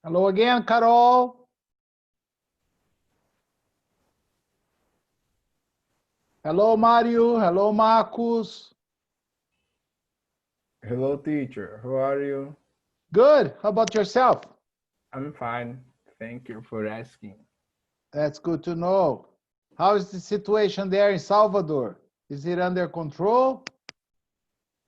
Hello again, Carol. Hello, Mario. Hello, Marcos. Hello, teacher. How are you? Good. How about yourself? I'm fine. Thank you for asking. That's good to know. How is the situation there in Salvador? Is it under control?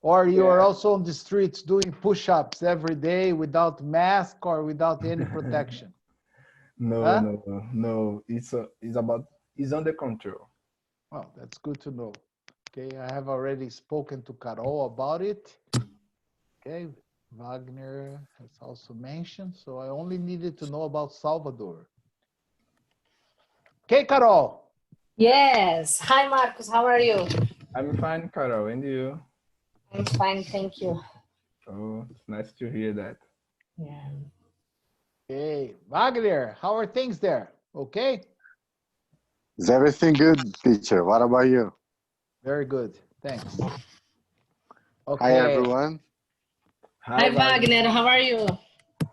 Or you are Yeah. also on the streets doing push-ups every day without mask or without any protection? No, Huh? no, no. It's under control. Well, that's good to know. Okay, I have already spoken to Carol about it. Okay, Wagner has also mentioned, so I only needed to know about Salvador. Okay, Carol. Yes. Hi, Marcos. How are you? I'm fine, Carol. And you? I'm fine, thank you. Oh, it's nice to hear that. Yeah. Okay, Wagner, how are things there? Okay, Is everything good, teacher? What about you? very good. Thanks. Hi, Okay, everyone. Hi, Hi, Wagner. Wagner. How are you?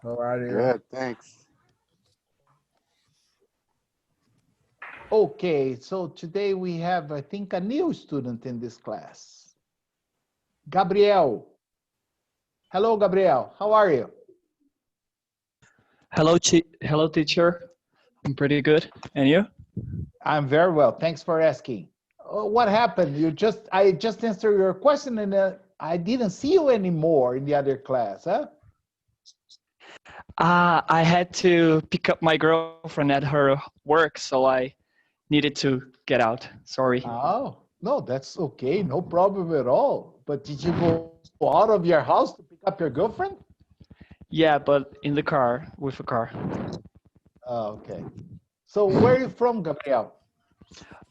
How are you? Good, thanks. okay. So today we have, I think, a new student in this class. Gabriel. Hello, Gabriel. How are you? Hello, teacher. I'm pretty good. And you? I'm very well. Thanks for asking. What happened? I just answered your question and I didn't see you anymore in the other class, huh? I had to pick up my girlfriend at her work, so I needed to get out. Sorry. Oh, no, that's okay. No problem at all. But did you go out of your house to pick up your girlfriend? Yeah, but in the car with a car. Oh, okay. So where are you from, Gabriel?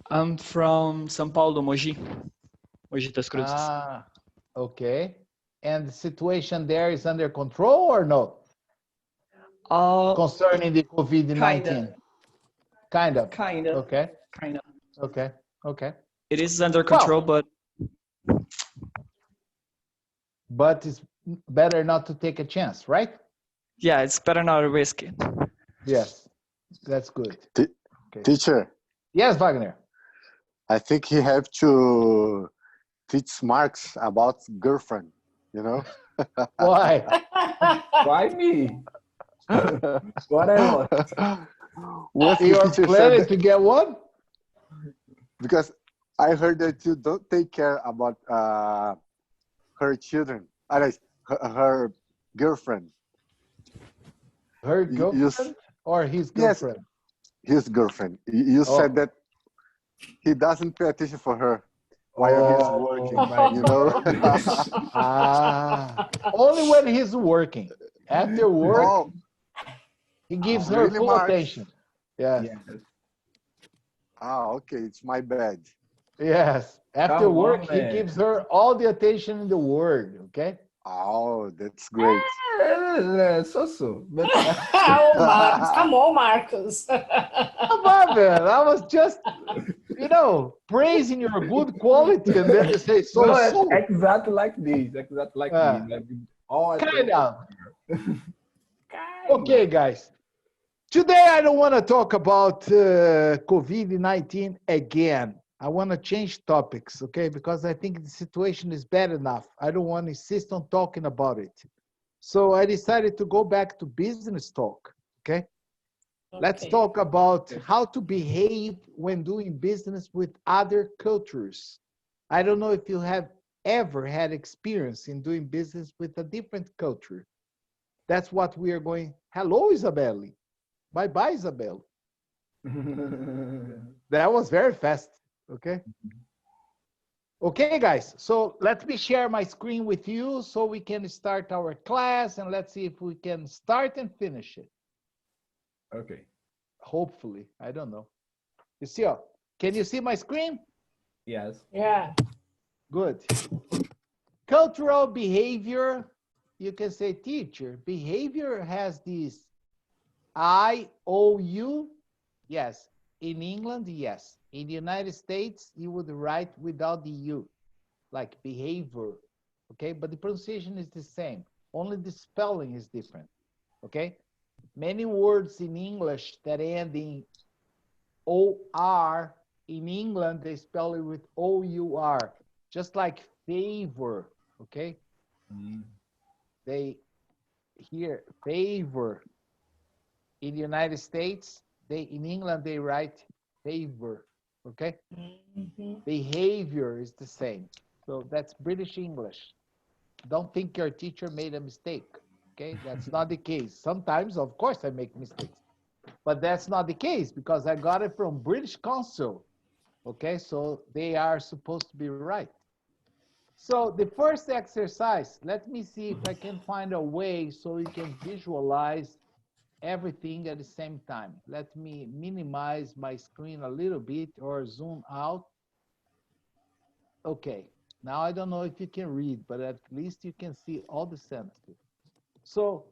I'm from São Paulo, Mogi, Mogi das Cruzes. Ah, okay. And the situation there is under control or no? Uh, Concerning the kinda, COVID-19? Kind of. kinda, Okay, kinda. okay, okay. It is under control, Well, but it's better not to take a chance, right? yeah, it's better not to risk it. Yes, that's good. T- Okay. Teacher, Yes, Wagner. I think he have to teach Marx about girlfriend, you know? Why? Why me? What I lost? What the You're teacher said planning that, to get one? because I heard that you don't take care about her children, her girlfriend. Her You, girlfriend or his yes, girlfriend? his girlfriend. You said Oh, that he doesn't pay attention for her while he's oh working, My you know? goodness. only when he's working. After work, Oh, he gives her really, full Marx? attention. Yes, Yes. Ah, okay, it's my bad. yes. After Come work, on, he man. gives her all the attention in the world. Okay. Oh, that's great. So. But Oh, Marcos. Come on, Marcos. Come on, man. I was just, praising your good quality, and then you say so no, so. exactly like this. Exactly like this. Uh, Like all kind attention. of. Kinda. Okay, guys. Today, I don't want to talk about COVID-19 again. I want to change topics, okay? Because I think the situation is bad enough. I don't want to insist on talking about it. So I decided to go back to business talk, okay? Let's Okay. talk about Okay. how to behave when doing business with other cultures. I don't know if you have ever had experience in doing business with a different culture. That's what we are going. Hello, Isabelle. Bye-bye, Isabelle. That was very fast. Okay. Okay, guys. So let me share my screen with you so we can start our class and let's see if we can start and finish it. Okay. Hopefully. I don't know. You see, can you see my screen? Yes. Yeah. Good. Cultural behavior. You can say, teacher, behavior has this IOU. Yes. In England, yes. In the United States, you would write without the U, like behavior. Okay, but the pronunciation is the same. Only the spelling is different. Okay. Many words in English that end in OR, in England, they spell it with OUR, just like favor, okay? They here, favor. In the United States, in England, they write favor, okay? Behavior is the same. So that's British English. Don't think your teacher made a mistake, okay? That's not the case. Sometimes, of course, I make mistakes, but that's not the case because I got it from British Council, okay? So they are supposed to be right. So the first exercise, let me see if I can find a way so you can visualize everything at the same time. Let me minimize my screen a little bit or zoom out. Okay, now I don't know if you can read, but at least you can see all the sentences. So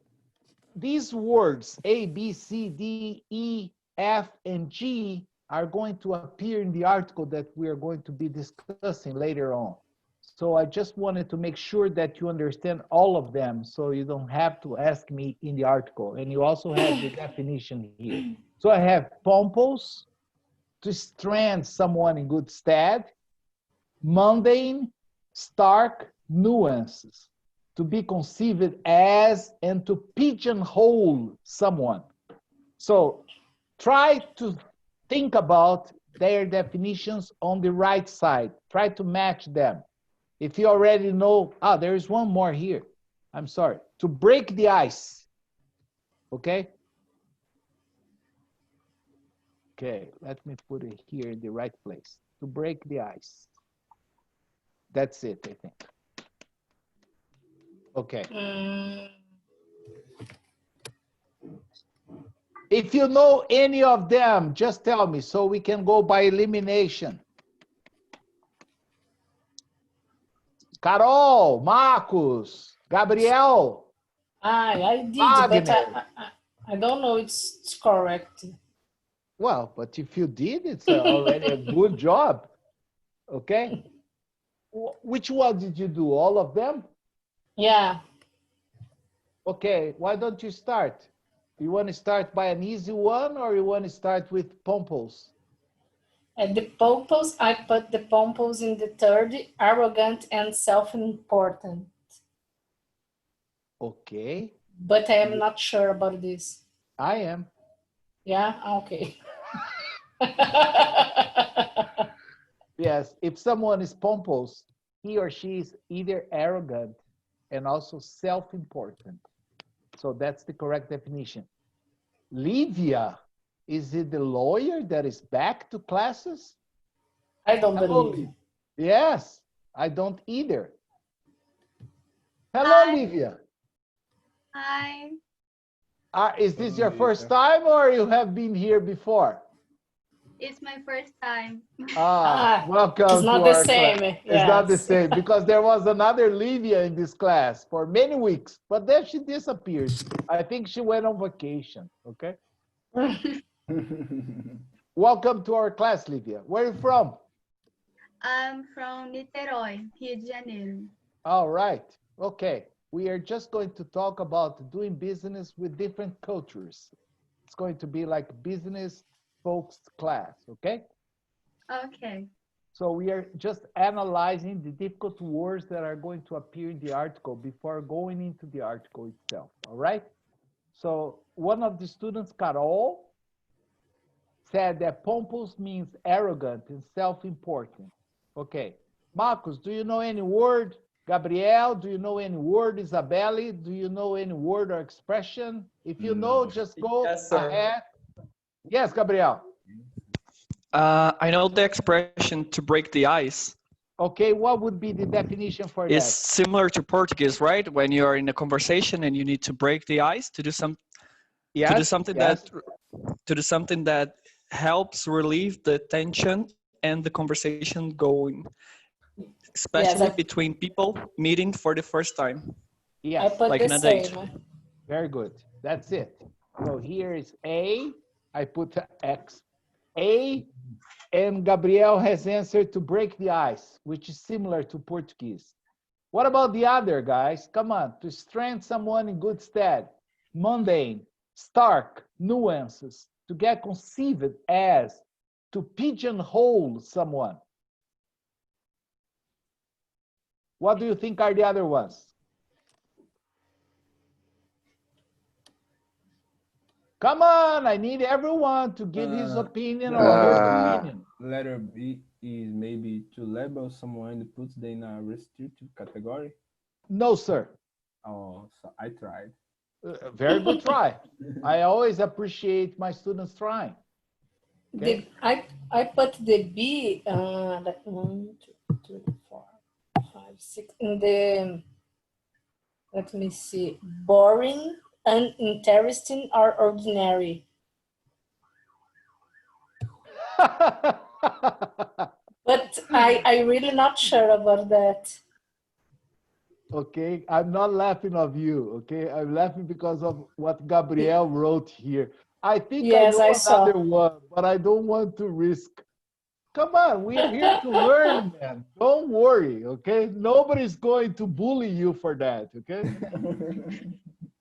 these words, A, B, C, D, E, F, and G are going to appear in the article that we are going to be discussing later on. So I just wanted to make sure that you understand all of them so you don't have to ask me in the article. And you also have the definition here. So I have pompous, to strand someone in good stead, mundane, stark, nuances, to be conceived as, and to pigeonhole someone. So try to think about their definitions on the right side. Try to match them. If you already know, there is one more here. I'm sorry. To break the ice. Okay? Okay, let me put it here in the right place. To break the ice. That's it, I think. Okay. If you know any of them, just tell me so we can go by elimination. Carol, Marcos, Gabriel. I did, Wagner. but I don't know it's correct. Well, but if you did, it's already a good job. Okay? Which one did you do? All of them? Yeah. Okay, why don't you start? You want to start by an easy one or you want to start with pompous? At the pompous, I put the pompous in the third, arrogant and self-important. Okay. But I am not sure about this. I am. Yeah? Okay. Yes, if someone is pompous, he or she is either arrogant and also self-important. So that's the correct definition. Livia, is it the lawyer that is back to classes? I don't believe. Yes, I don't either. Hello, Hi. Livia. Hi, Is this Hello, your first Livia. time or you have been here before? it's my first time. Welcome It's not to the our same. class. It's not the Yes. same because there was another Livia in this class for many weeks, but then she disappeared. I think she went on vacation, okay? Welcome to our class, Livia. Where are you from? I'm from Niterói, Rio de Janeiro. All right, okay. We are just going to talk about doing business with different cultures. It's going to be like business folks class, okay? Okay. So we are just analyzing the difficult words that are going to appear in the article before going into the article itself, all right? So one of the students, Carol, said that pompous means arrogant and self-important. Okay. Marcos, do you know any word? Gabriel, do you know any word? Isabelle, do you know any word or expression? If you know, No. just go Yes, sir. ahead. Yes, Gabriel. I know the expression to break the ice Okay, what would be the definition for is that? similar to Portuguese, right? When you're in a conversation and you need to break the ice to do something Yes, yes. to do something that helps relieve the tension and the conversation going, especially Yes, between people meeting for the first time, I Yes, put like the in a date. same. very good. That's it. So here is A, I put X. A, and Gabriel has answered to break the ice, which is similar to Portuguese. What about the other, guys? Come on, to strand someone in good stead. Mundane, stark, nuances, to get conceived as, to pigeonhole someone. What do you think are the other ones? Come on, I need everyone to give his opinion or her opinion. Letter B is maybe to label someone and put them in a restricted category. No, sir. Oh, so I tried. Very good try. I always appreciate my students trying. Okay. I put the B, like 1, 2, 3, 4, 5, 6 in the, let me see, boring, uninteresting, or ordinary. But I really not sure about that. Okay, I'm not laughing of you, okay? I'm laughing because of what Gabriel wrote here. I think Yes, I know I saw. another one, but I don't want to risk. Come on, we are here to learn, man. Don't worry, okay? Nobody's going to bully you for that, okay?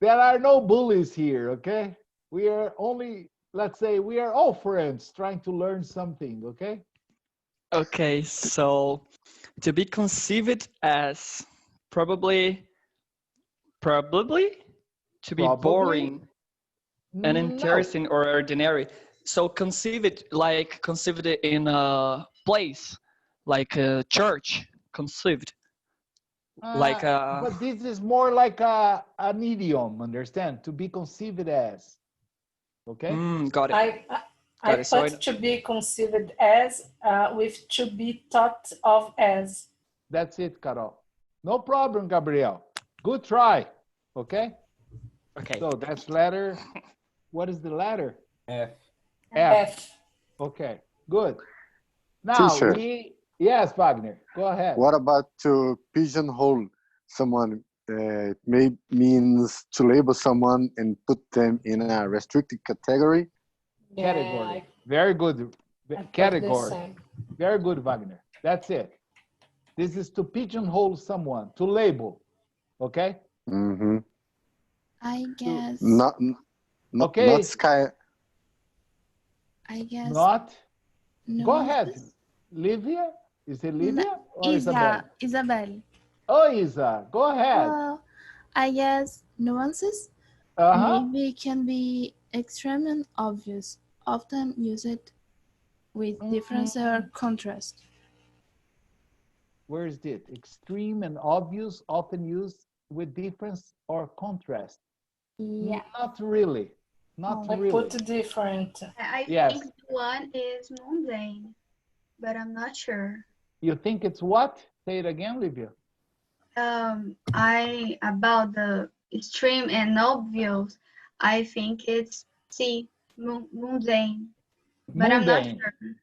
There are no bullies here, okay? We are only, let's say, we are all friends trying to learn something, okay? Okay, so to be conceived as probably to be Probably. boring, No. uninteresting, or ordinary. So conceived like conceived in a place, like a church, conceived. Like But this is more like an idiom, understand? To be conceived as, okay? Got it. I Got it. So put to be conceived as with to be thought of as. That's it, Carol. No problem, Gabriel. Good try, okay? okay. So that's letter, what is the letter? F. F. Okay, good. Now Teacher. yes, Wagner, go ahead. What about to pigeonhole someone? It may means to label someone and put them in a restricted category. Category. Very good. Category. Very good, Wagner. That's it. This is to pigeonhole someone, to label. Okay? Mm-hmm. I guess. Okay. Not sky. I guess. Not. No. Go ahead. Livia? Is it Livia or Isabel? Isabel. Oh, Isa, go ahead. I guess nuances maybe can be extreme and obvious, often used with difference or contrast. Where is it? Extreme and obvious, often used with difference or contrast. Yeah. Not really. Not I really. put different. I Yes. think one is mundane, but I'm not sure. You think it's what? Say it again, Livia. About the extreme and obvious, I think it's mundane, but I'm not Mundane. sure.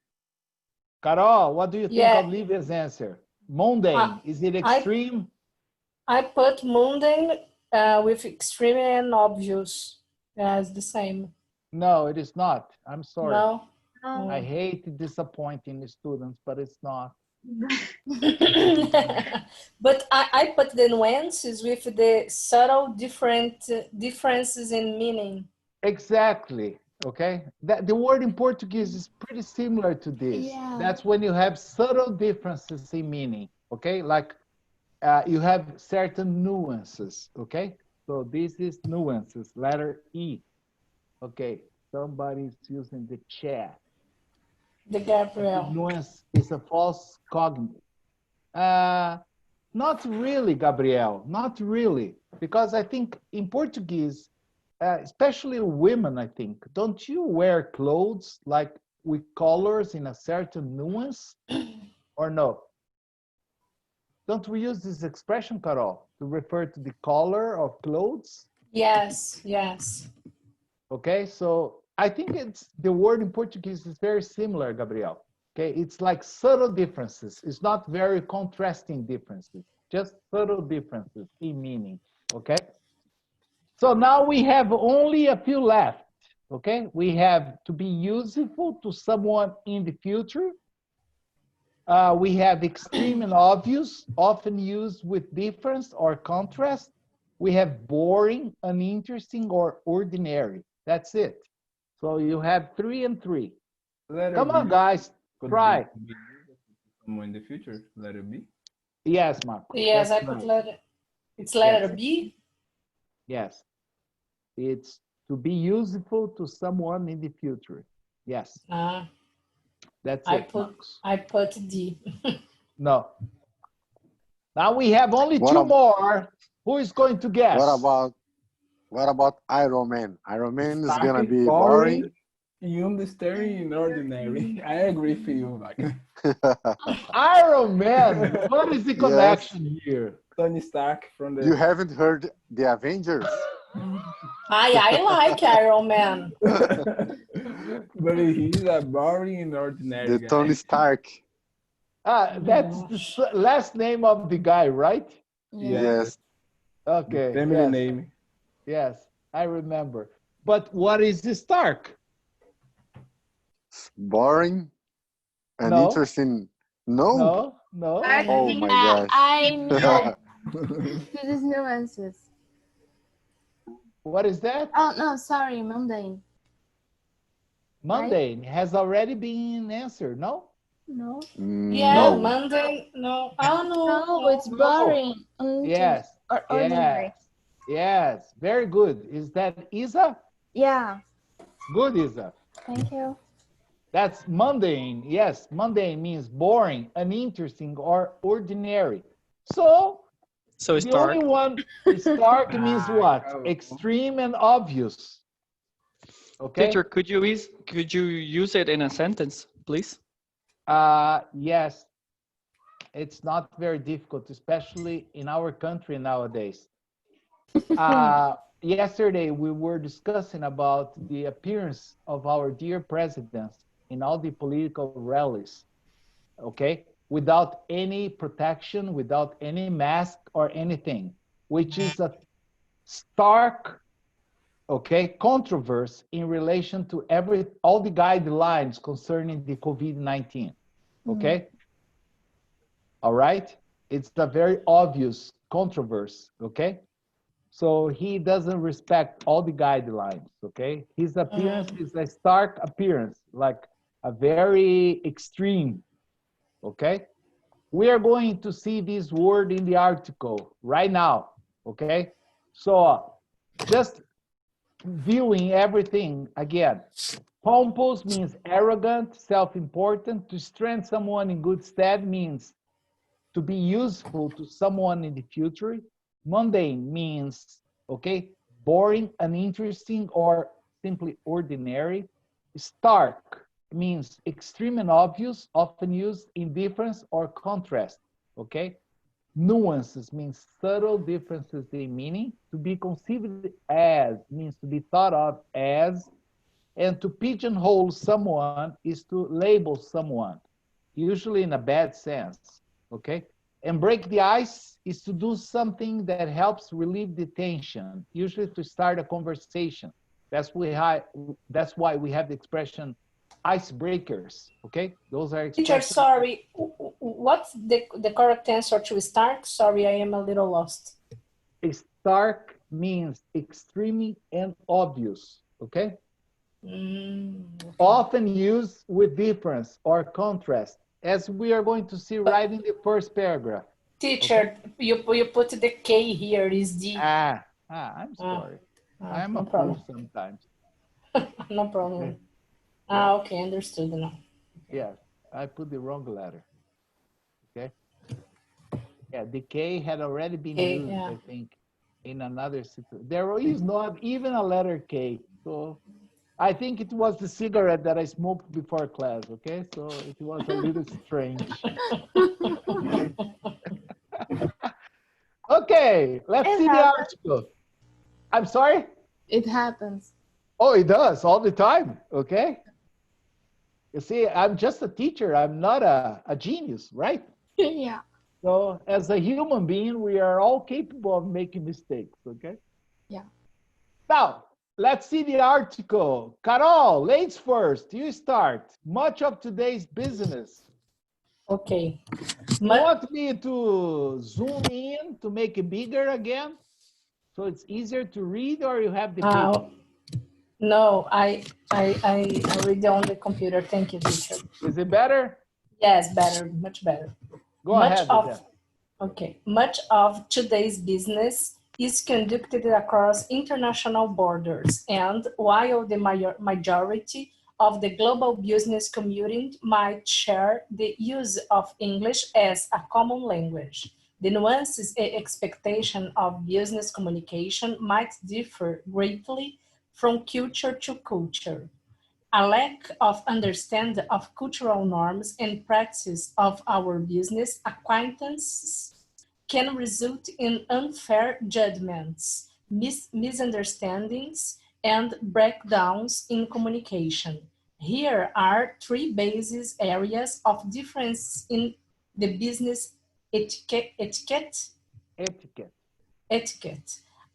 Carol, what do you think Yeah. of Livia's answer? Mundane. Is it extreme? I put mundane with extreme and obvious as the same. No, it is not. I'm sorry. No. No. I hate disappointing the students, but it's not. But I put the nuances with the subtle differences in meaning. Exactly. Okay. The word in Portuguese is pretty similar to this. Yeah. That's when you have subtle differences in meaning. Okay. Like you have certain nuances. Okay. So this is nuances, letter E. Okay. Somebody's using the chat. The Gabriel. Nuance is a false cognitive. Not really, Gabriel. Not really. Because I think in Portuguese, especially women, I think, don't you wear clothes like with colors in a certain nuance or no? Don't we use this expression, Carol, to refer to the color of clothes? Yes, yes. Okay, so I think it's the word in Portuguese is very similar, Gabriel. Okay, it's like subtle differences. It's not very contrasting differences, just subtle differences in meaning. Okay. So now we have only a few left. Okay, we have to be useful to someone in the future. We have extreme and obvious, often used with difference or contrast. We have boring, uninteresting, or ordinary. That's it. So you have 3 and 3. Letter Come on, B guys, could try. be used to someone in the future. Letter B. Yes, Marco. Yes, I that's put right. letter. It's letter Yes. B. Yes. It's to be useful to someone in the future. Yes. That's I it, put Marcos. I put D. No. Now we have only What two ab- more. Who is going to guess? What about Iron Man? Iron Man is Stark gonna is be boring. Unnecessary and ordinary. I agree for you, Wagner. Iron Man. What is the Yes. connection here? Tony Stark from the. You haven't heard the Avengers? I like Iron Man. But he's a boring and ordinary The guy. Tony Stark. That's the last name of the guy, right? Yes. Okay. Family Yes. name. Yes, I remember. But what is the Stark? Boring and No. interesting. No. No, no. Oh my Yeah, gosh. I know. This is nuances. What is that? Oh no, sorry, mundane. Mundane has already been answered, no? No. Yeah, No. Monday. No. Oh no. No, it's boring. Yes. Or ordinary. Yes. Very good. Is that Isa? Yeah. Good, Isa. Thank you. That's mundane. Yes, mundane means boring, uninteresting, or ordinary. So the Stark. only one, Stark means what? Extreme and obvious. Okay. Teacher, could you use it in a sentence, please? Yes. It's not very difficult, especially in our country nowadays. Yesterday, we were discussing about the appearance of our dear presidents in all the political rallies, okay? Without any protection, without any mask or anything, which is a stark, okay, controversy in relation to all the guidelines concerning the COVID-19, okay? All right? It's a very obvious controversy, okay? So he doesn't respect all the guidelines, okay? His appearance is a stark appearance, like a very extreme, okay? We are going to see this word in the article right now, okay? So just viewing everything again. Pompous means arrogant, self-important. To strengthen someone in good stead means to be useful to someone in the future. Mundane means, okay, boring, uninteresting, or simply ordinary. Stark means extreme and obvious, often used in difference or contrast, okay? Nuances means subtle differences in meaning. To be conceived as means to be thought of as, and to pigeonhole someone is to label someone, usually in a bad sense, okay? And break the ice is to do something that helps relieve the tension, usually to start a conversation. That's why we have the expression icebreakers, okay? Those are Teacher, expressions. sorry. What's the correct answer to Stark? Sorry, I am a little lost. Stark means extremely and obvious, okay? Often used with difference or contrast, as we are going to see right in the first paragraph. Teacher, okay? you put the K here, is D. I'm sorry. I'm a fool sometimes. No problem. Okay. Okay, understood now. Yes, I put the wrong letter. Okay. Yeah, the K had already been used, yeah. I think, in another situation. There is not even a letter K. So I think it was the cigarette that I smoked before class, okay? So it was a little strange. Okay, okay, let's see the article. I'm sorry? It happens. Oh, it does all the time, okay? You see, I'm just a teacher. I'm not a genius, right? Yeah. So as a human being, we are all capable of making mistakes, okay? Yeah. Now, let's see the article. Carol, ladies first, you start. Much of today's business. Okay. You want me to zoom in to make it bigger again? So it's easier to read, or you have the page? No, I read on the computer. Thank you, teacher. Is it better? Yes, better, much better. Go ahead. Okay, much of today's business is conducted across international borders, and while the majority of the global business community might share the use of English as a common language, the nuances and expectation of business communication might differ greatly from culture to culture. A lack of understanding of cultural norms and practice of our business acquaintances can result in unfair judgments, misunderstandings, and breakdowns in communication. Here are three basis areas of difference in the business etiquette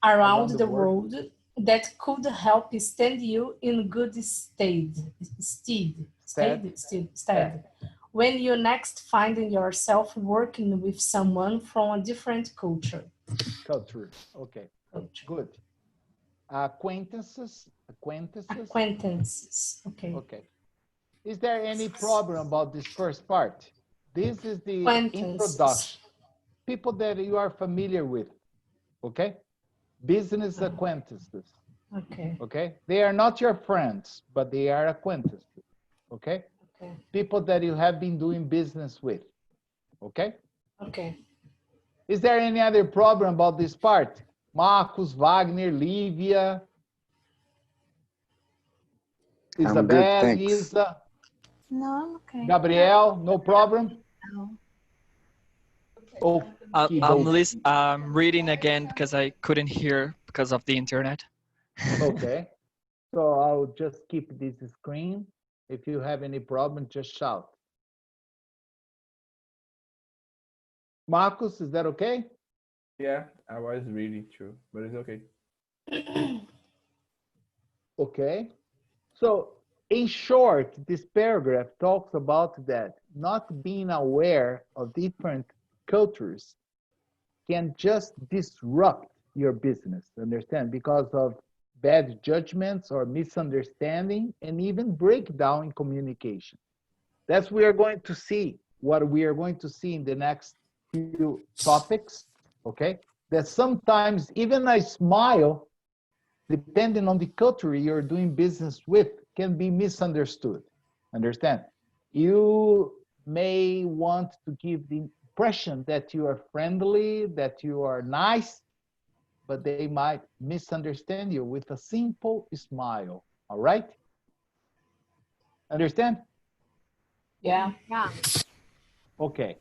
around the world that could help stand you in good stead when you next find yourself working with someone from a different culture. Okay. Good. Acquaintances. Okay. Is there any problem about this first part? This is the introduction. People that you are familiar with. Okay. Business acquaintances. Okay. They are not your friends, but they are acquaintances. Okay. People that you have been doing business with. Okay. Is there any other problem about this part? Marcos, Wagner, Lívia, Isabel, Lisa. No, I'm okay. Gabriel, no problem? No. I'm reading again because I couldn't hear because of the internet. Okay. So I'll just keep this screen. If you have any problem, just shout. Marcos, is that okay? Yeah, I was reading too, but it's okay. Okay. So in short, this paragraph talks about that not being aware of different cultures can just disrupt your business, understand? Because of bad judgments or misunderstanding and even breakdown in communication. That's what we are going to see in the next few topics, okay? That sometimes even a smile, depending on the culture you're doing business with, can be misunderstood, understand? You may want to give the impression that you are friendly, that you are nice, but they might misunderstand you with a simple smile, all right? Understand? Yeah. Okay.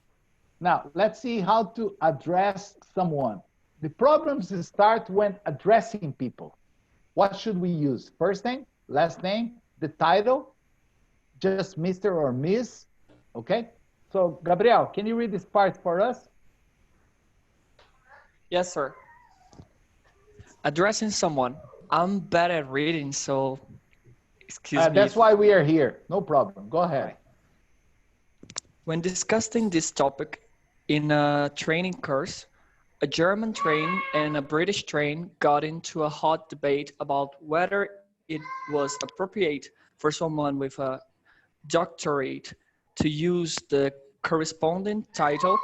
Now, let's see how to address someone. The problems start when addressing people. What should we use? First name, last name, the title, just Mr. or Miss, okay? So, Gabriel, can you read this part for us? Yes, sir. Addressing someone. I'm bad at reading, so excuse me. That's why we are here. No problem. Go ahead. Right. When discussing this topic in a training course, a German train and a British train got into a hot debate about whether it was appropriate for someone with a doctorate to use the corresponding title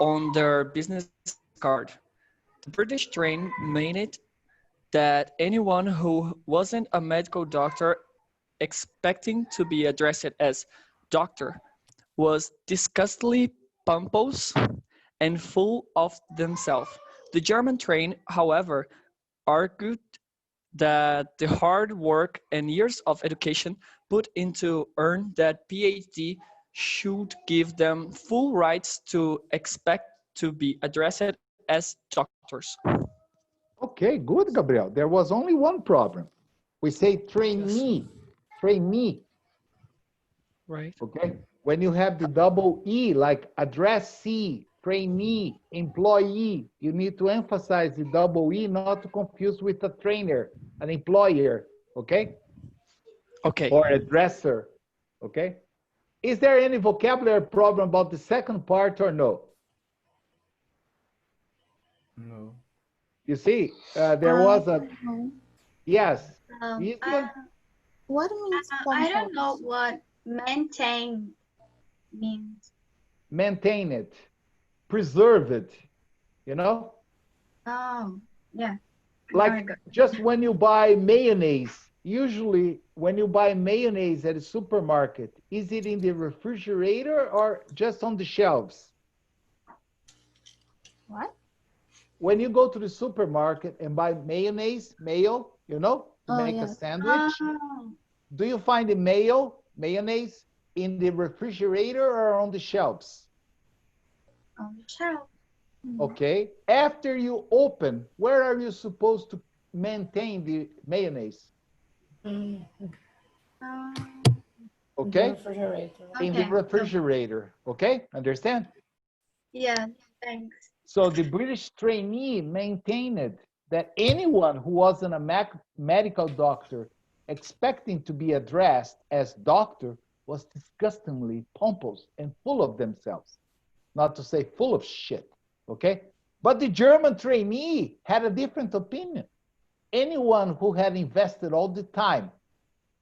on their business card. The British train made it that anyone who wasn't a medical doctor expecting to be addressed as doctor was disgustingly pompous and full of themselves. The German train, however, argued that the hard work and years of education put into earn that PhD should give them full rights to expect to be addressed as doctors. Okay, good, Gabriel. There was only one problem. We say trainee, trainee. Right. Okay? When you have the double E, like addressee, trainee, employee, you need to emphasize the double E, not to confuse with a trainer, an employer, okay? Okay. Or a dresser, okay? Is there any vocabulary problem about the second part or no? No. You see, there was a Yes. Um, Easy I, one? What means I don't know pompous? what maintain means. Maintain it. Preserve it. You know? Oh, yeah. Now I Like got. just when you buy mayonnaise, usually when you buy mayonnaise at a supermarket, is it in the refrigerator or just on the shelves? What? When you go to the supermarket and buy mayonnaise, mayo, you know, to Oh, make a yes. sandwich, Oh, do you find the mayonnaise in the refrigerator or on the shelves? on the shelf. Okay. After you open, where are you supposed to maintain the mayonnaise? Mm, Um, the Okay. refrigerator. In the okay. refrigerator. Okay. Understand? Yeah, thanks. So the British trainee maintained that anyone who wasn't a medical doctor expecting to be addressed as doctor was disgustingly pompous and full of themselves, not to say full of shit. Okay. But the German trainee had a different opinion. Anyone who had invested all the time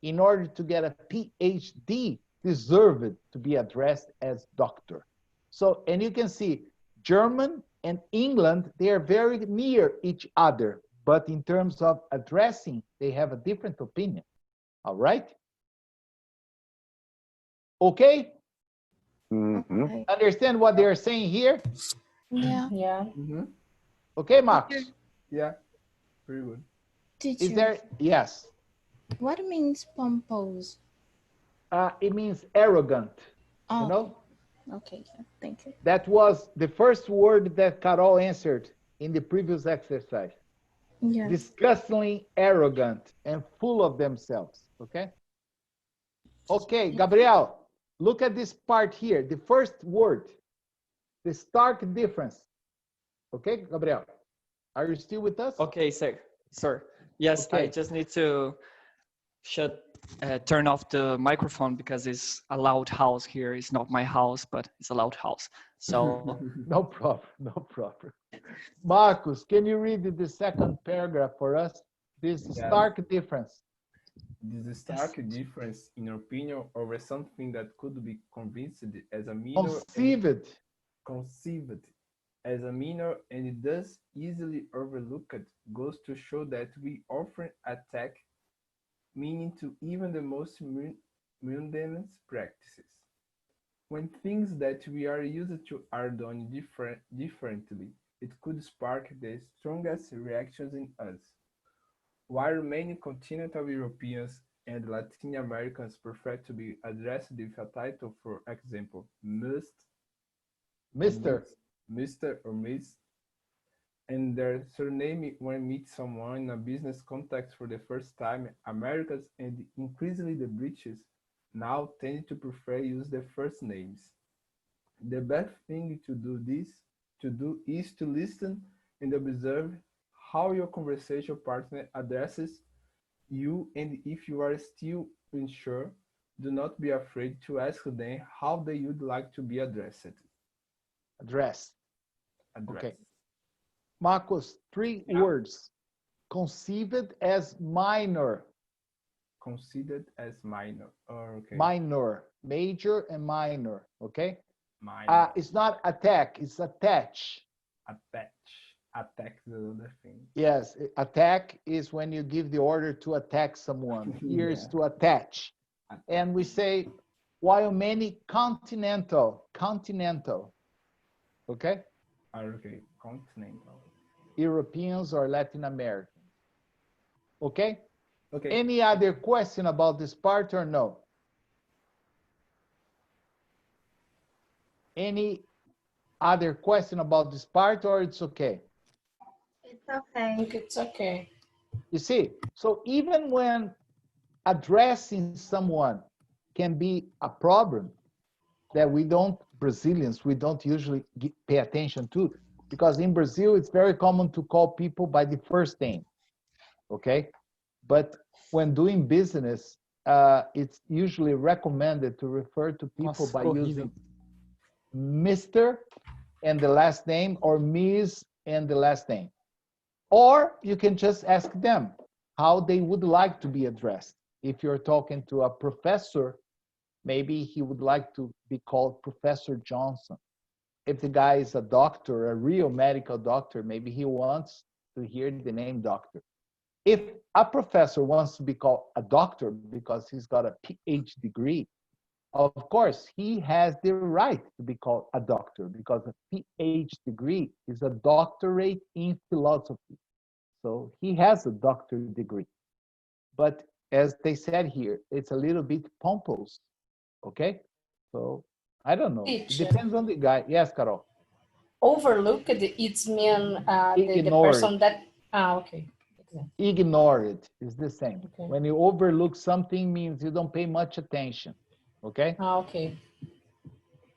in order to get a PhD deserved to be addressed as doctor. So, and you can see German and England, they are very near each other, but in terms of addressing, they have a different opinion. All right? Okay? Mm-hmm. Okay. Understand what they are saying here? Yeah. Yeah. Mm-hmm. Okay, Max? Yeah, pretty good. Is Teacher, there, yes. what means pompous? It means arrogant, you Oh, know? okay. Yeah. Thank you. That was the first word that Carol answered in the previous exercise. Yes. Disgustingly arrogant and full of themselves. Okay? Okay, Gabriel, look at this part here. The first word, the stark difference. Okay, Gabriel, are you still with us? Okay, sir. Yes, I Okay. just need to turn off the microphone because it's a loud house here. It's not my house, but it's a loud house. So No problem, no problem. Marcus, can you read the second paragraph for us? This Yeah, stark difference. this stark difference in opinion over something that could be convinced as a minor and Conceived. conceived as a minor and thus easily overlooked goes to show that we often attack meaning to even the most mundane practices. When things that we are used to are done differently, it could spark the strongest reactions in us. While many continental Europeans and Latin Americans prefer to be addressed with a title, for example, Mister. Mr. or Miss, and their surname when meet someone in a business context for the first time, Americans and increasingly the British now tend to prefer use their first names. The best thing to do is to listen and observe how your conversation partner addresses you, and if you are still unsure, do not be afraid to ask them how they would like to be addressed. Address. Address. Okay. Marcos, three words. Conceived as minor. Considered as minor. Oh, okay. Minor. Major and minor. Okay? Minor. It's not attack, it's attach. Attach. Attack is another thing. Yes, attack is when you give the order to attack someone. Here is Yeah. to attach. And we say, while many continental, okay? Okay. Continental. Europeans or Latin Americans. Okay? Okay. Any other question about this part or no? Any other question about this part or it's okay? It's I okay. think it's okay. You see, so even when addressing someone can be a problem that Brazilians, we don't usually pay attention to, because in Brazil, it's very common to call people by the first name, okay? But when doing business, it's usually recommended to refer to people Nossa, by ficou using horrível. Mr. and the last name or Ms. and the last name. Or you can just ask them, how they would like to be addressed. If you're talking to a professor, maybe he would like to be called Professor Johnson. If the guy is a doctor, a real medical doctor, maybe he wants to hear the name doctor. If a professor wants to be called a doctor because he's got a PhD degree, of course, he has the right to be called a doctor because a PhD degree is a doctorate in philosophy. So he has a doctorate degree. But as they said here, it's a little bit pompous, okay? So I don't know. It Teacher. depends on the guy. Yes, Carol. Overlooked, it's mean the Ignore person it. that, okay. Exactly. Ignore it is the same. Okay. When you overlook something means you don't pay much attention, okay? Okay.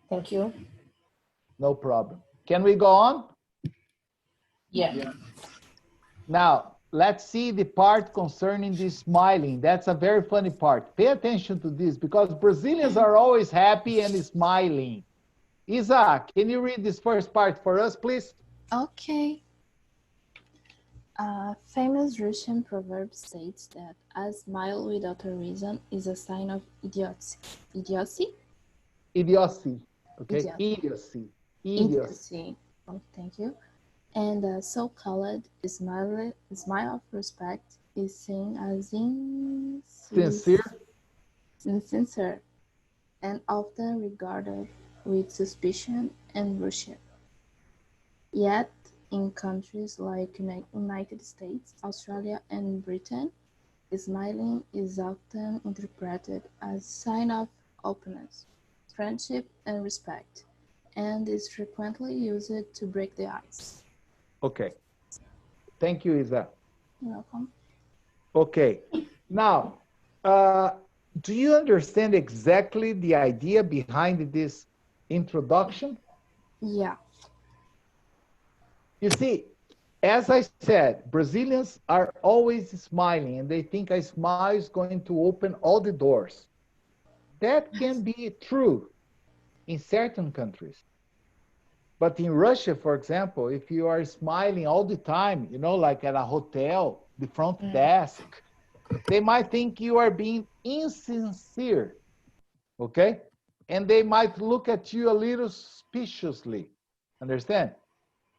Thank you. No problem. Can we go on? Yeah. Now, let's see the part concerning the smiling. That's a very funny part. Pay attention to this because Brazilians are always happy and smiling. Isa, can you read this first part for us, please? Okay. A famous Russian proverb states that a smile without a reason is a sign of idiocy. Idiocy? Idiocy. Okay? Idiocy. Idiocy. Idiocy. Oh, thank you. And a so-called smile of respect is seen as Sincere. insincere and often regarded with suspicion and worship. Yet, in countries like United States, Australia, and Britain, smiling is often interpreted as a sign of openness, friendship, and respect, and is frequently used to break the ice. Okay. Thank you, Isa. You're welcome. Okay. Now, do you understand exactly the idea behind this introduction? Yeah. You see, as I said, Brazilians are always smiling and they think a smile is going to open all the doors. That can be true in certain countries. But in Russia, for example, if you are smiling all the time, you know, like at a hotel, the front desk, they might think you are being insincere, okay? And they might look at you a little suspiciously, understand?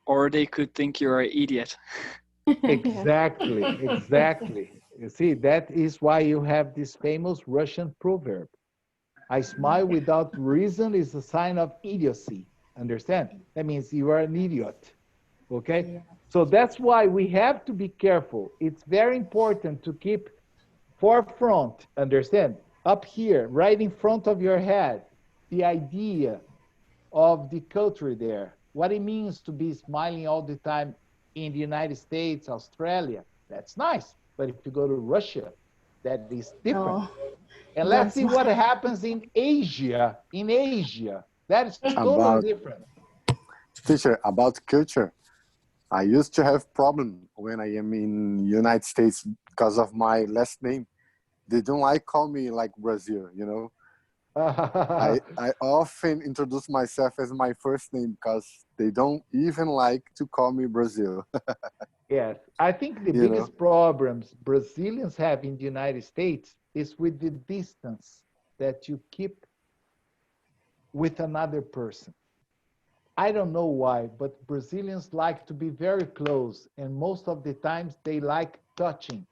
Or they could think you're an idiot. Exactly, exactly. You see, that is why you have this famous Russian proverb. I smile without reason is a sign of idiocy. Understand? That means you are an idiot. Okay? So that's why we have to be careful. It's very important to keep forefront, understand? Up here, right in front of your head, the idea of the culture there, what it means to be smiling all the time in the United States, Australia. That's nice. But if you go to Russia, that is different. No, And let's that's see what happens in Asia. In Asia, that is totally About different. teacher, about culture, I used to have problem when I am in United States because of my last name. They don't like call me like Brazil, you know. I often introduce myself as my first name because they don't even like to call me Brazil. Yes, I think the You know. biggest problems Brazilians have in the United States is with the distance that you keep with another person. I don't know why, but Brazilians like to be very close, and most of the times they like touching.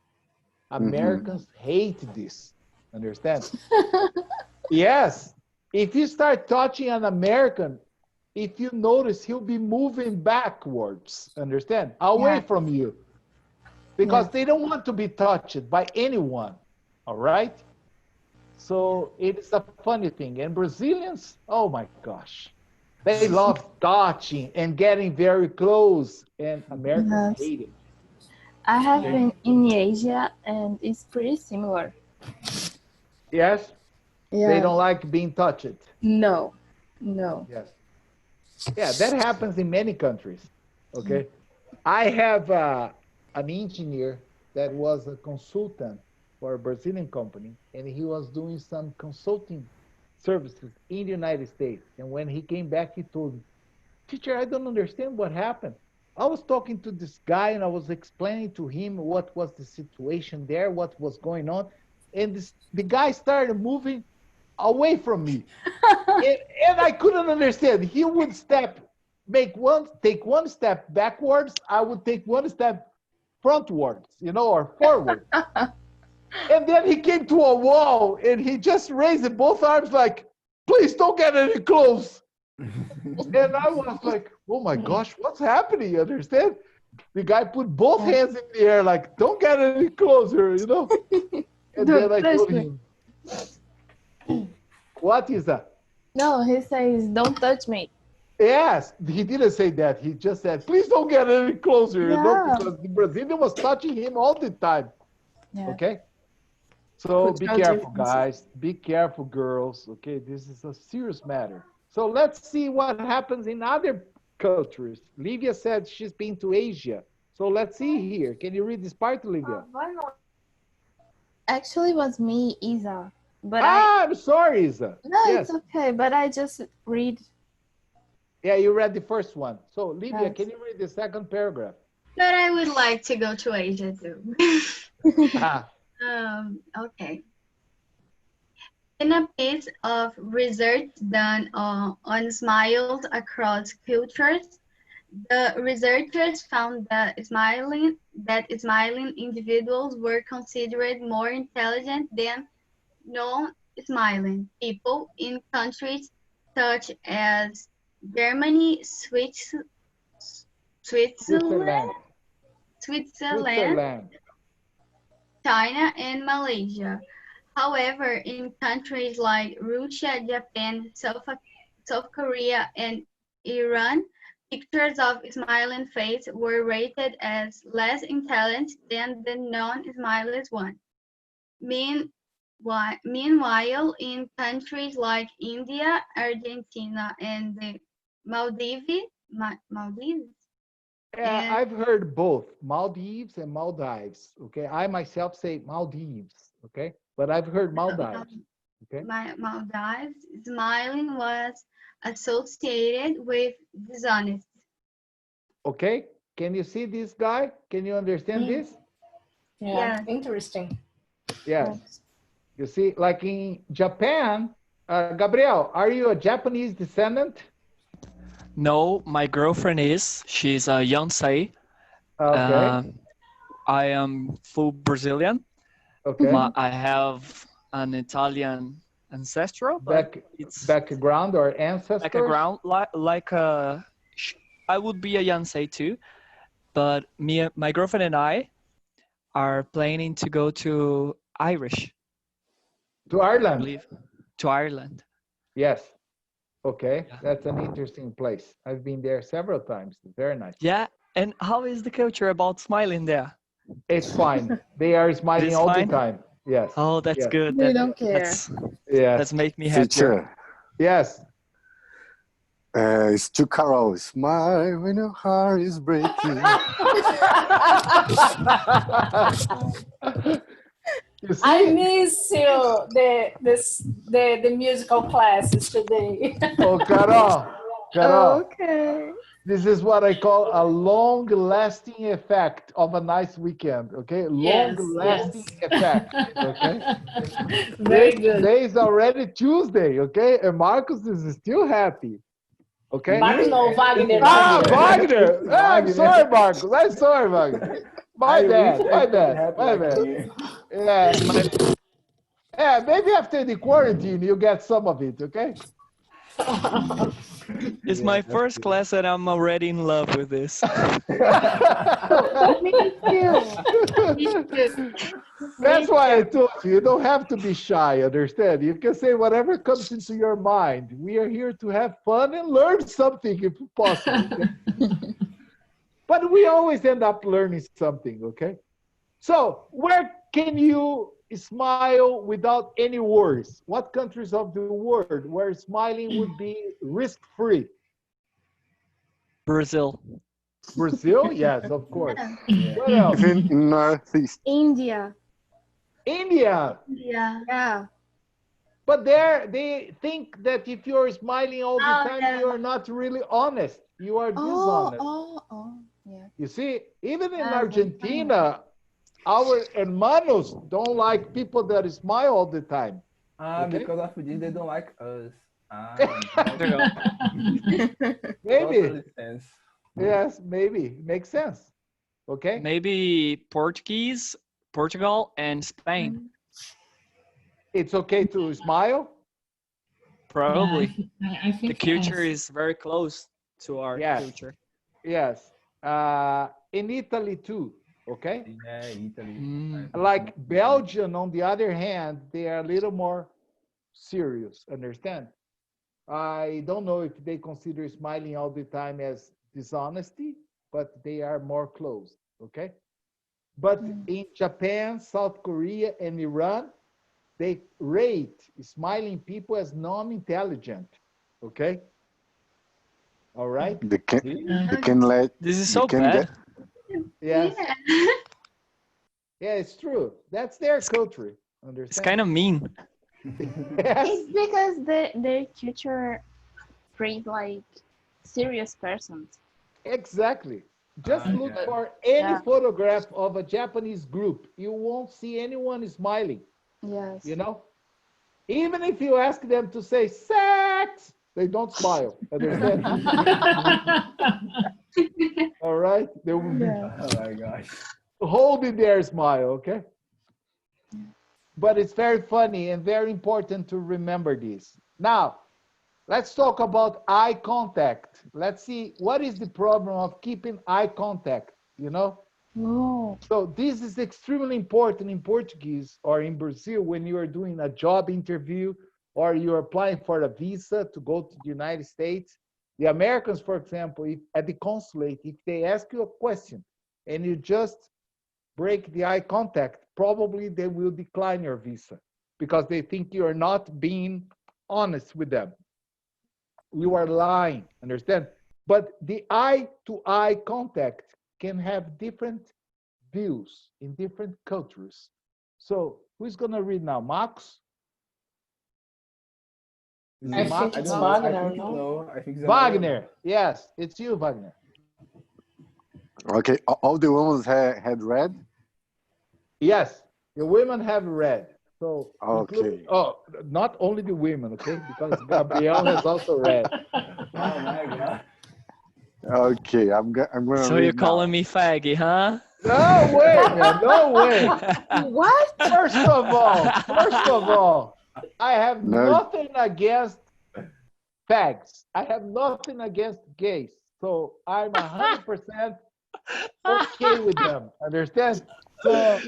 Americans hate this. Understand? Yes. If you start touching an American, if you notice, he'll be moving backwards. Understand? Away Yeah. from you. Because Yeah. they don't want to be touched by anyone. All right? So it's a funny thing. And Brazilians, oh my gosh, they love touching and getting very close, and Americans Yes. hate it. I have Okay. been in Asia and it's pretty similar. Yes, they Yeah. don't like being touched. No. No. Yes. Yeah, that happens in many countries. Okay. I have an engineer that was a consultant for a Brazilian company, and he was doing some consulting services in the United States. And when he came back, he told me, "Teacher, I don't understand what happened. I was talking to this guy and I was explaining to him what was the situation there, what was going on. And the guy started moving away from me. And I couldn't understand. He would take one step backwards. I would take one step frontwards, or forward. And then he came to a wall and he just raised both arms like, please don't get any close. And I was like, oh my gosh, what's happening? You understand? The guy put both hands in the air like, don't get any closer, And then I told him, what is that? No, he says, don't touch me. Yes, he didn't say that. He just said, please don't get any closer, because the Brazilian was touching him all the time. Yeah. Okay? So be careful, differences. guys. Be careful, girls. Okay, this is a serious matter. So let's see what happens in other cultures. Livia said she's been to Asia. So let's see here. Can you read this part, Livia? Actually, it was me, Isa. But I'm sorry, Isa. No, Yes. it's okay. But I just read. Yeah, you read the first one. So, Livia, Yes. can you read the second paragraph? But I would like to go to Asia too. Ah, Okay. In a piece of research done on smiles across cultures, the researchers found that smiling individuals were considered more intelligent than non-smiling people in countries such as Germany, Switzerland, Switzerland. China, and Malaysia. However, in countries like Russia, Japan, South Korea, and Iran, pictures of smiling face were rated as less intelligent than the non-smiling one. Meanwhile, in countries like India, Argentina, and the Maldives, and I've heard both Maldives and Maldives. Okay, I myself say Maldives. Okay, but I've heard Maldives. Okay, Maldives, smiling was associated with dishonesty. okay. Can you see this guy? Can you understand this? Yeah, Yeah. interesting. Yes. You see, like in Japan, Gabriel, are you a Japanese descendant? No, my girlfriend is. She's a Yonsei. Okay. I am full Brazilian. Okay. I have an Italian ancestral, but it's Background or ancestors? background I would be a Yonsei too, but my girlfriend and I are planning to go to Irish. To I Ireland? believe to Ireland. Yes. Okay. Yeah. That's an interesting place. I've been there several times. Very nice. Yeah, and how is the culture about smiling there? It's fine. They are smiling is all fine? the time. Yes. Oh, that's Yes. good. They don't care. That's Yes. make me happier. Teacher, Yes. it's to Carol. Smile when your heart is breaking. You see? I miss you, the musical classes today. Oh, Carol. Carol. Okay. This is what I call a long-lasting effect of a nice weekend. Okay, Yes, long-lasting effect. Okay. Very good. Today is already Tuesday. Okay, and Marcus is still happy. Okay. Marcos no, Wagner. Ah, Wagner. Wagner. I'm sorry, Marcus. I'm sorry, Wagner. My bad. My bad. My bad. Yeah. Yeah. Maybe after the quarantine, you get some of it. Okay. It's my first class and I'm already in love with this. Me too. That's why I told you, you don't have to be shy, understand? You can say whatever comes into your mind. We are here to have fun and learn something if possible. Okay? But we always end up learning something, okay? So where can you smile without any worries? What countries of the world where smiling would be risk-free? Brazil. Brazil? Yes, of course. What else? Even in Northeast. India. India. Yeah. Yeah. But there, they think that if you're smiling all the Oh, time, yeah. you are not really honest. You are dishonest. Oh. You see, even in Ah, Argentina, our hermanos don't like people that smile all the time. Ah, Okay? because of this, they don't like us. Ah, Yeah. Maybe. totally sense. Yes, maybe. Makes sense. Okay? Maybe Portuguese, Portugal, and Spain. It's okay to smile? Probably. I The think culture yes. is very close to our Yes. culture. Yes. In Italy too. Okay? Yeah, Italy. Mm. Like Belgium, on the other hand, they are a little more serious. Understand? I don't know if they consider smiling all the time as dishonesty, but they are more closed. Okay? But in Japan, South Korea, and Iran, they rate smiling people as non-intelligent. Okay? All right? They can Really? they can let This is they so can bad. get Yes. Yeah. Yeah, it's true. That's their It's, culture. it's Understand? kind of mean. Yes. It's because their culture treat like serious persons. Exactly. Just look Yeah. for any Yeah. photograph of a Japanese group. You won't see anyone smiling, Yes. you know? Even if you ask them to say sex, they don't smile. Understand? All right? They will be Yeah. Oh my gosh. holding their smile, okay? But it's very funny and very important to remember this. Now, let's talk about eye contact. Let's see what is the problem of keeping eye contact, you know? Oh. So this is extremely important in Portuguese or in Brazil when you are doing a job interview or you're applying for a visa to go to the United States. The Americans, for example, if, at the consulate, if they ask you a question and you just break the eye contact, probably they will decline your visa because they think you're not being honest with them. You are lying, understand? But the eye to eye contact can have different views in different cultures. So who's going to read now? Max? Is I it think I Max it's don't now? know. I Wagner, think no? no. I think it's another. Wagner. Yes, it's you, Wagner. okay. All the women had red. Yes, the women have read. So include, Okay. oh, not only the women, okay? Because Gabriel has also read. Oh my god. Okay. I'm gonna So you're read calling now. me faggy, huh? No way, man. No way. What? First of all, I have No. nothing against fags. I have nothing against gays. So I'm 100% okay with them. Understand? So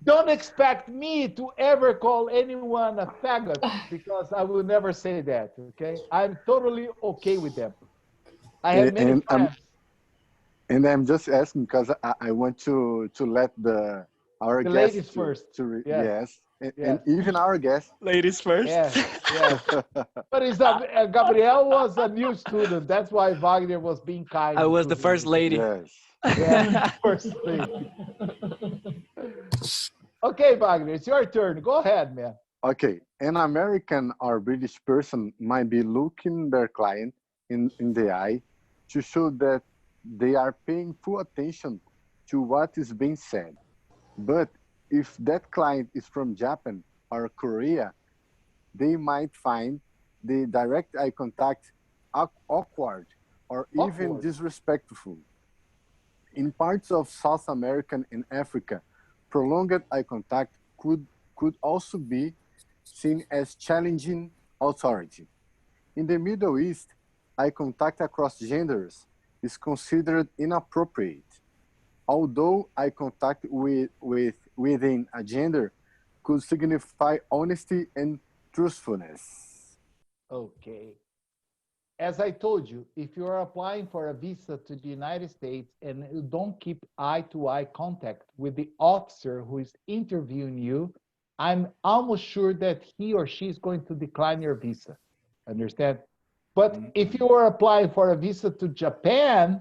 don't expect me to ever call anyone a faggot because I will never say that. Okay? I'm totally okay with them. I have many And friends. I'm just asking because I want to let the our The guests ladies first. Yes. yes, and Yes. even our guests. Ladies first. Yes. Yes. But it's Gabriel was a new student. That's why Wagner was being I kind was to the first him. lady. Yes. Yeah, first thing. Okay, Wagner, it's your turn. Go ahead, man. Okay. An American or British person might be looking their client in the eye to show that they are paying full attention to what is being said. But if that client is from Japan or Korea, they might find the direct eye contact awkward or even Awkward. disrespectful. In parts of South America and Africa, prolonged eye contact could also be seen as challenging authority. In the Middle East, eye contact across genders is considered inappropriate, although eye contact within a gender could signify honesty and truthfulness. Okay. As I told you, if you are applying for a visa to the United States and you don't keep eye to eye contact with the officer who is interviewing you, I'm almost sure that he or she is going to decline your visa. Understand? But if you are applying for a visa to Japan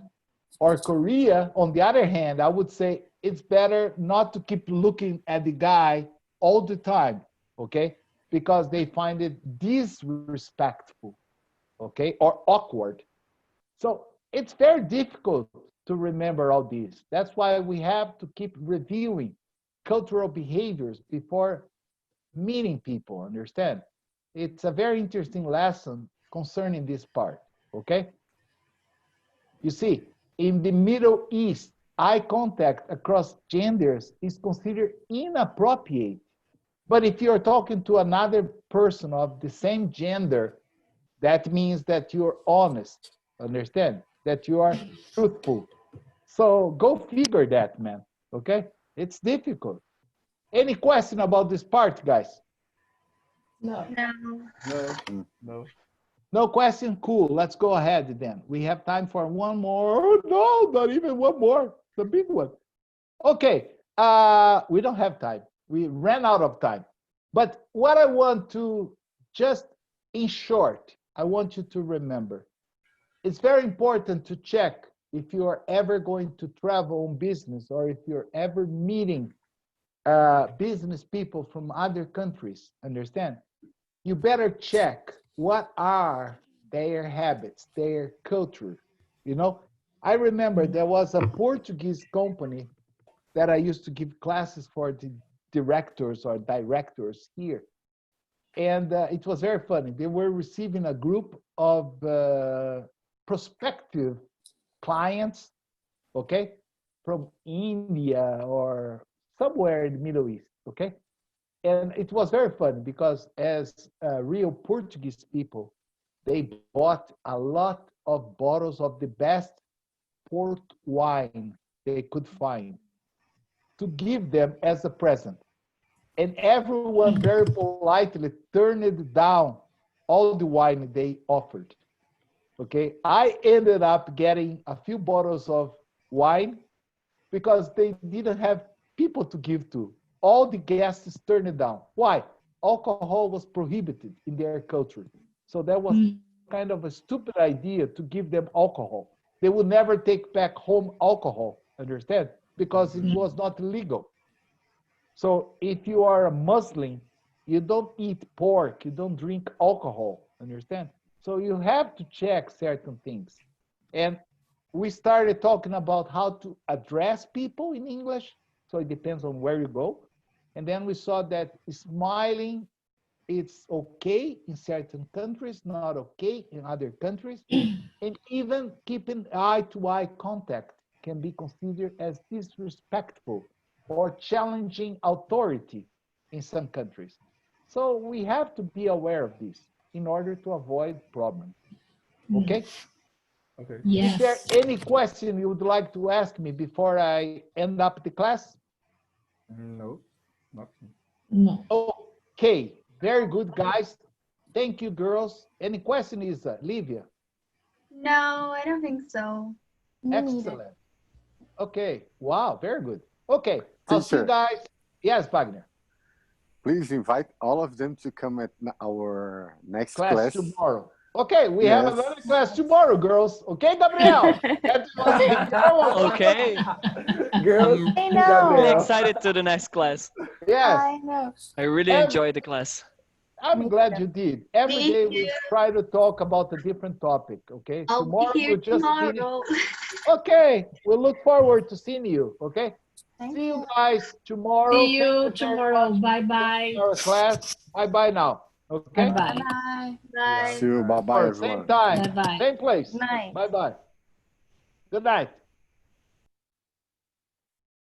or Korea, on the other hand, I would say it's better not to keep looking at the guy all the time, okay? Because they find it disrespectful, okay, or awkward. So it's very difficult to remember all these. That's why we have to keep reviewing cultural behaviors before meeting people, understand? It's a very interesting lesson concerning this part, okay? You see, in the Middle East, eye contact across genders is considered inappropriate. But if you're talking to another person of the same gender, that means that you're honest, understand? That you are truthful. So go figure that, man, okay? It's difficult. Any question about this part, guys? No. No, no. No question? Cool. Let's go ahead then. We have time for one more. No, not even one more. The big one. Okay. We don't have time. We ran out of time. But what I want to just in short, I want you to remember, it's very important to check if you are ever going to travel on business or if you're ever meeting business people from other countries, understand? You better check what are their habits, their culture. You know, I remember there was a Portuguese company that I used to give classes for the directors or directors here. And it was very funny. They were receiving a group of prospective clients, okay, from India or somewhere in the Middle East, okay? And it was very fun because as real Portuguese people, they bought a lot of bottles of the best port wine they could find to give them as a present. And everyone very politely turned it down, all the wine they offered. Okay, I ended up getting a few bottles of wine because they didn't have people to give to. All the guests turned it down. Why? Alcohol was prohibited in their culture. So that was kind of a stupid idea to give them alcohol. They would never take back home alcohol, understand? Because it was not legal. So if you are a Muslim, you don't eat pork, you don't drink alcohol, understand? So you have to check certain things. And we started talking about how to address people in English. So it depends on where you go. And then we saw that smiling, it's okay in certain countries, not okay in other countries. And even keeping eye-to-eye contact can be considered as disrespectful or challenging authority in some countries. So we have to be aware of this in order to avoid problems. Okay? Okay. Is there Yes. any question you would like to ask me before I end up the class? No, nothing. No. Okay, very good, guys. Thank you, girls. Any question, Isa? Livia? No, I don't think so. Me neither. Excellent. Okay, wow, very good. Okay, I'll see you Teacher. guys. Yes, Wagner. Please invite all of them to come at our next Class class. tomorrow. Okay, we have Yes. another class tomorrow, girls. Okay, Gabriel? That was the girl. Okay. Girls, I'm I really know. Gabriel. excited to the next class. Yes, I know. I really Every- enjoyed the class. I'm Me glad too. you did. Every Me day too. we try to talk about a different topic, okay? I'll be Tomorrow here we'll just finish. tomorrow. Okay, we'll look forward to seeing you, okay? Thank See you you. guys tomorrow. See Thank you very tomorrow. much Bye for bye. our class. Bye-bye now, okay? Bye bye. Bye. Bye. See you. Bye bye, Or everyone. same time, Bye bye. same place. Night. Bye-bye. Good night.